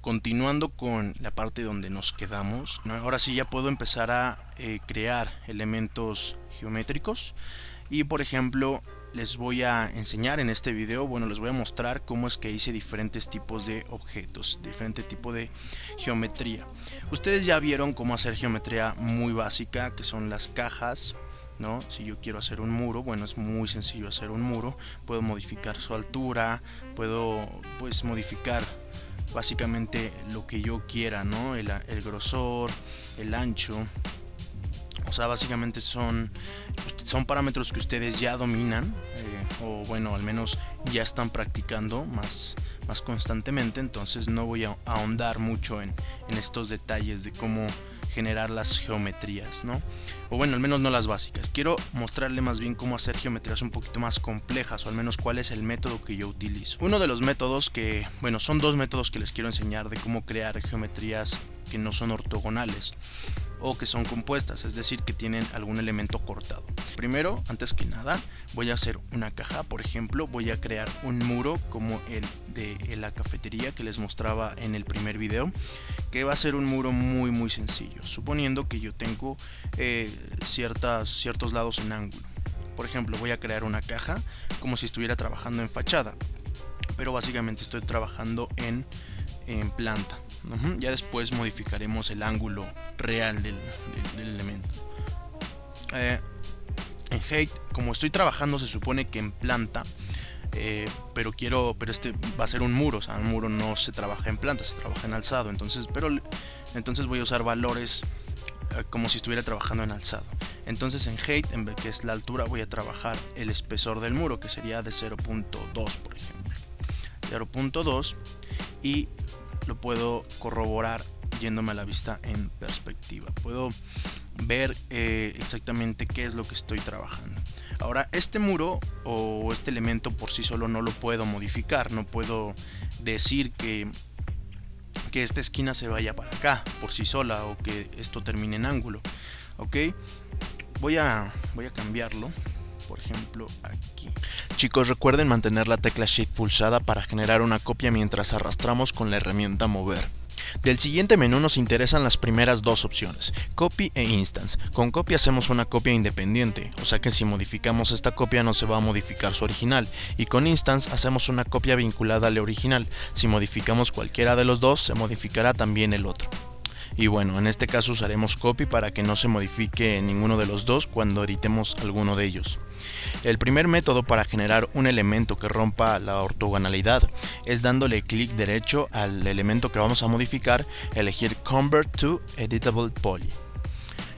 continuando con la parte donde nos quedamos, ¿no? Ahora sí ya puedo empezar a crear elementos geométricos y por ejemplo les voy a enseñar en este video, bueno, les voy a mostrar cómo es que hice diferentes tipos de objetos, diferente tipo de geometría. Ustedes ya vieron cómo hacer geometría muy básica, que son las cajas, ¿no? Si yo quiero hacer un muro, bueno, es muy sencillo hacer un muro. Puedo modificar su altura, puedo pues modificar básicamente lo que yo quiera, ¿no? El grosor, el ancho. O sea, básicamente son parámetros que ustedes ya dominan, o bueno, al menos ya están practicando más constantemente. Entonces no voy a ahondar mucho en estos detalles de cómo generar las geometrías, ¿no? O bueno, al menos no las básicas. Quiero mostrarle más bien cómo hacer geometrías un poquito más complejas, o al menos cuál es el método que yo utilizo. Uno de los métodos que, bueno, son dos métodos que les quiero enseñar de cómo crear geometrías que no son ortogonales o que son compuestas, es decir, que tienen algún elemento cortado. Primero, antes que nada, voy a hacer una caja. Por ejemplo, voy a crear un muro como el de la cafetería que les mostraba en el primer video, que va a ser un muro muy sencillo, suponiendo que yo tengo ciertos lados en ángulo. Por ejemplo, voy a crear una caja como si estuviera trabajando en fachada, pero básicamente estoy trabajando en planta. Ya después modificaremos el ángulo real del elemento. En Height, como estoy trabajando, se supone que en planta, pero este va a ser un muro. O sea, un muro no se trabaja en planta, se trabaja en alzado. Entonces voy a usar valores como si estuviera trabajando en alzado. Entonces en Height, que es la altura, voy a trabajar el espesor del muro, que sería de 0.2, por ejemplo. 0.2, y lo puedo corroborar yéndome a la vista en perspectiva. Puedo ver exactamente qué es lo que estoy trabajando. Ahora, este muro o este elemento por sí solo no lo puedo modificar. No puedo decir que esta esquina se vaya para acá por sí sola, o que esto termine en ángulo. Ok, voy a cambiarlo. Por ejemplo, aquí. Chicos, recuerden mantener la tecla Shift pulsada para generar una copia mientras arrastramos con la herramienta mover. Del siguiente menú nos interesan las primeras dos opciones, Copy e Instance. Con Copy hacemos una copia independiente, o sea que si modificamos esta copia no se va a modificar su original, y con Instance hacemos una copia vinculada al original. Si modificamos cualquiera de los dos, se modificará también el otro. Y bueno, en este caso usaremos Copy para que no se modifique ninguno de los dos cuando editemos alguno de ellos. El primer método para generar un elemento que rompa la ortogonalidad es dándole clic derecho al elemento que vamos a modificar, elegir Convert to Editable Poly.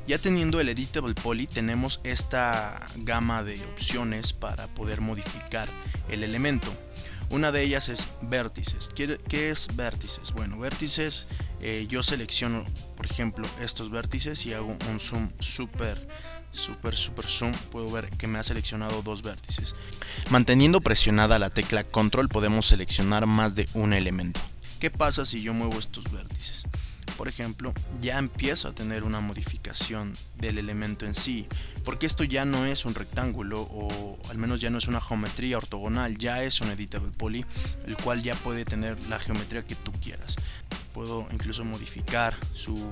Ya teniendo el Editable Poly, tenemos esta gama de opciones para poder modificar el elemento. Una de ellas es vértices. ¿Qué es vértices? Bueno, vértices, yo selecciono, por ejemplo, estos vértices y hago un zoom super zoom. Puedo ver que me ha seleccionado dos vértices. Manteniendo presionada la tecla Control podemos seleccionar más de un elemento. ¿Qué pasa si yo muevo estos vértices? Por ejemplo, ya empiezo a tener una modificación del elemento en sí, porque esto ya no es un rectángulo, o al menos ya no es una geometría ortogonal, ya es un Editable Poly, el cual ya puede tener la geometría que tú quieras. Puedo incluso modificar su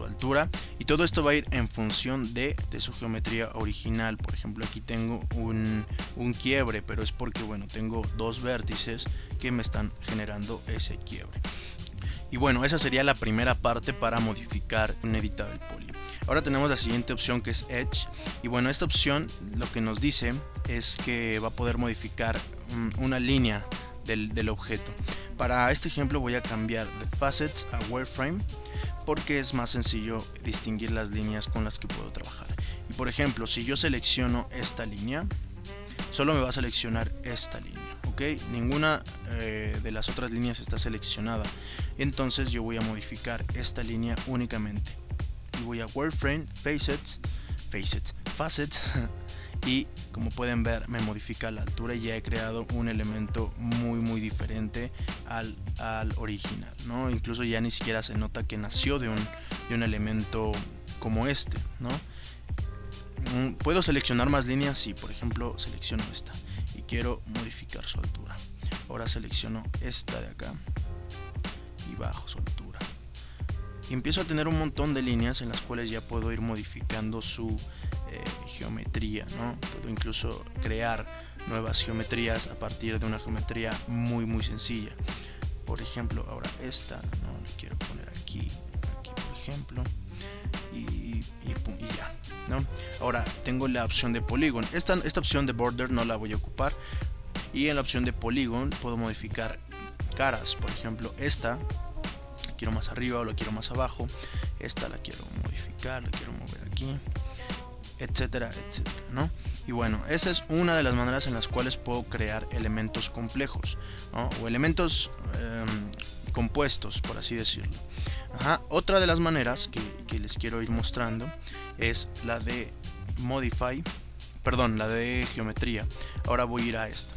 altura, y todo esto va a ir en función de su geometría original. Por ejemplo, aquí tengo un quiebre, pero es porque bueno, tengo dos vértices que me están generando ese quiebre. Y bueno, esa sería la primera parte para modificar un Editable Poly. Ahora tenemos la siguiente opción, que es Edge. Y bueno, esta opción lo que nos dice es que va a poder modificar una línea del objeto. Para este ejemplo voy a cambiar de Facets a Wireframe, porque es más sencillo distinguir las líneas con las que puedo trabajar. Y por ejemplo, si yo selecciono esta línea, solo me va a seleccionar esta línea. Ninguna de las otras líneas está seleccionada. Entonces yo voy a modificar esta línea únicamente. Y voy a Wireframe, Facets, y como pueden ver me modifica la altura, y ya he creado un elemento muy diferente al original, ¿no? Incluso ya ni siquiera se nota que nació de un elemento como este, ¿no? ¿Puedo seleccionar más líneas? Sí, por ejemplo selecciono esta y quiero modificar su altura. Ahora selecciono esta de acá bajo su altura. Y empiezo a tener un montón de líneas en las cuales ya puedo ir modificando su geometría, ¿no? Puedo incluso crear nuevas geometrías a partir de una geometría muy sencilla. Por ejemplo, ahora esta, ¿no? Le quiero poner aquí por ejemplo, y ya, ¿no? Ahora tengo la opción de Polygon. Esta opción de Border no la voy a ocupar. Y en la opción de Polygon puedo modificar caras. Por ejemplo, esta la quiero más arriba o la quiero más abajo. Esta la quiero modificar, la quiero mover aquí, etcétera, etcétera, ¿no? Y bueno, esa es una de las maneras en las cuales puedo crear elementos complejos, ¿no? O elementos compuestos, por así decirlo. Otra de las maneras que les quiero ir mostrando es la de la de geometría. Ahora voy a ir a esta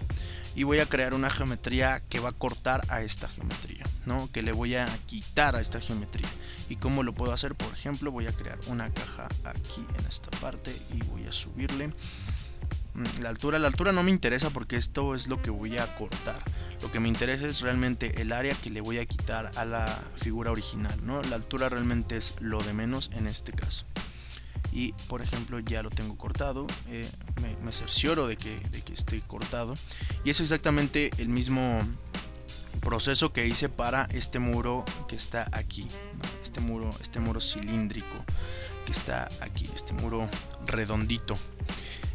y voy a crear una geometría que va a cortar a esta geometría, ¿no? Que le voy a quitar a esta geometría. ¿Y cómo lo puedo hacer? Por ejemplo, voy a crear una caja aquí en esta parte y voy a subirle la altura no me interesa porque esto es lo que voy a cortar. Lo que me interesa es realmente el área que le voy a quitar a la figura original, ¿no? La altura realmente es lo de menos en este caso. Y por ejemplo ya lo tengo cortado, me cercioro de que esté cortado. Y es exactamente el mismo proceso que hice para este muro que está aquí, ¿no? Este muro cilíndrico que está aquí, este muro redondito.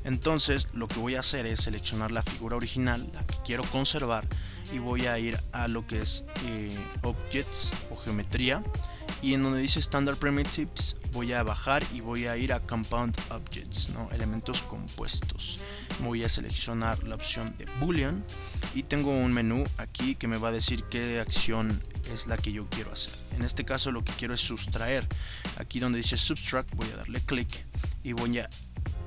Entonces lo que voy a hacer es seleccionar la figura original, la que quiero conservar, y voy a ir a lo que es Objects o Geometría, y en donde dice Standard Primitives voy a bajar y voy a ir a Compound Objects, ¿no? Elementos compuestos. Voy a seleccionar la opción de Boolean y tengo un menú aquí que me va a decir qué acción es la que yo quiero hacer. En este caso lo que quiero es sustraer. Aquí donde dice Subtract voy a darle clic y voy a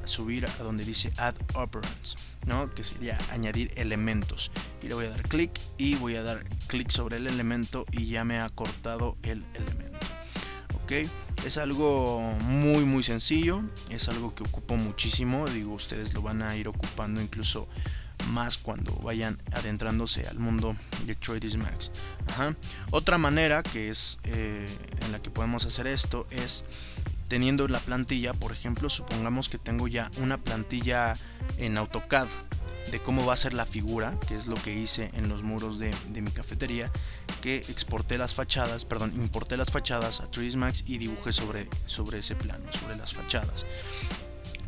subir a donde dice Add Operands, ¿no? Que sería añadir elementos, y le voy a dar clic y voy a dar clic sobre el elemento y ya me ha cortado el elemento. Ok, es algo muy sencillo, es algo que ocupo muchísimo, digo, ustedes lo van a ir ocupando incluso más cuando vayan adentrándose al mundo de 3ds Max. Otra manera que es en la que podemos hacer esto es teniendo la plantilla. Por ejemplo, supongamos que tengo ya una plantilla en AutoCAD de cómo va a ser la figura, que es lo que hice en los muros de mi cafetería, que importé las fachadas a 3ds Max y dibujé sobre ese plano, sobre las fachadas,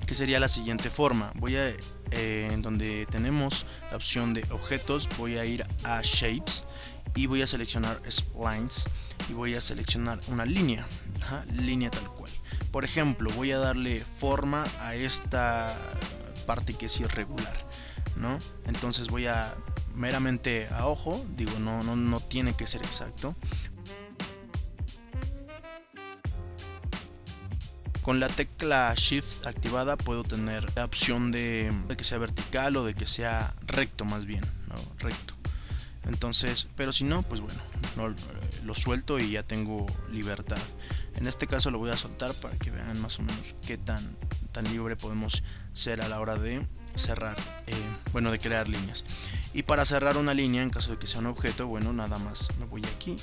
que sería la siguiente forma. Voy a en donde tenemos la opción de objetos, voy a ir a Shapes y voy a seleccionar Splines y voy a seleccionar una línea, línea tal cual. Por ejemplo, voy a darle forma a esta parte que es irregular, ¿no? Entonces voy a meramente a ojo, digo, no tiene que ser exacto. Con la tecla Shift activada puedo tener la opción de que sea vertical o de que sea recto, más bien, ¿no? Recto. Entonces, pero si no, pues bueno, lo suelto y ya tengo libertad. En este caso lo voy a soltar para que vean más o menos qué tan libre podemos ser a la hora de cerrar, de crear líneas. Y para cerrar una línea, en caso de que sea un objeto, bueno, nada más me voy aquí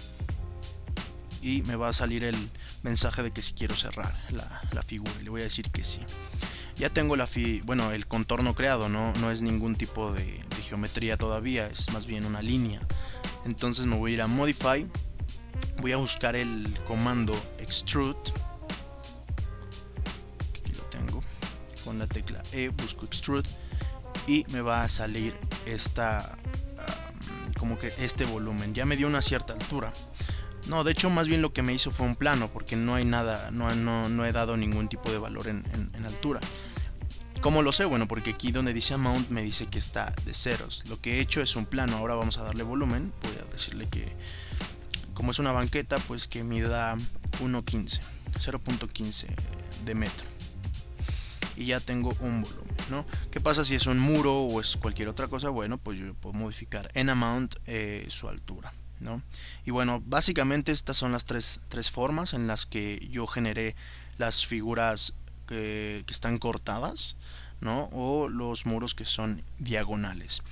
y me va a salir el mensaje de que si quiero cerrar la figura, y le voy a decir que sí. Ya tengo el contorno creado, no es ningún tipo de geometría todavía, es más bien una línea. Entonces me voy a ir a Modify, voy a buscar el comando Extrude, aquí lo tengo, con la tecla E busco Extrude y me va a salir como que este volumen, ya me dio una cierta altura. No, de hecho más bien lo que me hizo fue un plano, porque no hay nada, no he dado ningún tipo de valor en altura. ¿Cómo lo sé? Bueno, porque aquí donde dice Amount me dice que está de ceros. Lo que he hecho es un plano. Ahora vamos a darle volumen. Voy a decirle que, como es una banqueta, pues que mida 0.15 de metro. Y ya tengo un volumen, ¿no? ¿Qué pasa si es un muro o es cualquier otra cosa? Bueno, pues yo puedo modificar en Amount su altura, ¿no? Y bueno, básicamente estas son las tres formas en las que yo generé las figuras que están cortadas, ¿no? O los muros que son diagonales.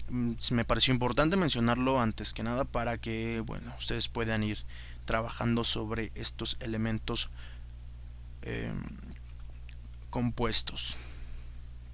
Me pareció importante mencionarlo antes que nada para que, bueno, ustedes puedan ir trabajando sobre estos elementos eh, compuestos.